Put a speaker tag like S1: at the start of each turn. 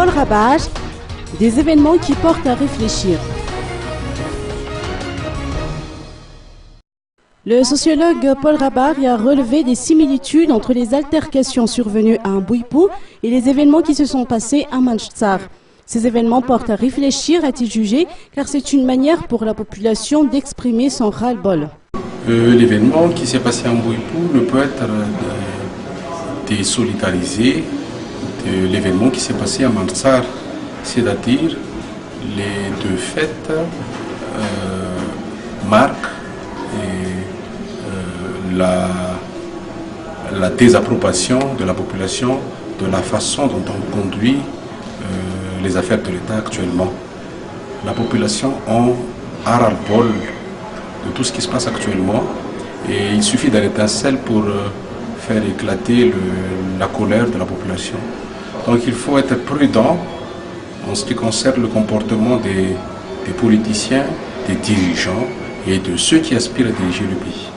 S1: Paul Rabat, des événements qui portent à réfléchir. Le sociologue Paul Rabat a relevé des similitudes entre les altercations survenues à Mbouipou et les événements qui se sont passés à Manchsar. Ces événements portent à réfléchir, a-t-il jugé, car c'est une manière pour la population d'exprimer son ras-le-bol.
S2: L'événement qui s'est passé à Mbouipou ne peut être désolidarisé de l'événement qui s'est passé à Manchsar, c'est-à-dire les deux faits marquent la désapprobation de la population de la façon dont on conduit les affaires de l'État actuellement. La population a ras-le-bol de tout ce qui se passe actuellement et il suffit d'un étincelle pour faire éclater la colère de la population. Donc il faut être prudent en ce qui concerne le comportement des politiciens, des dirigeants et de ceux qui aspirent à diriger le pays.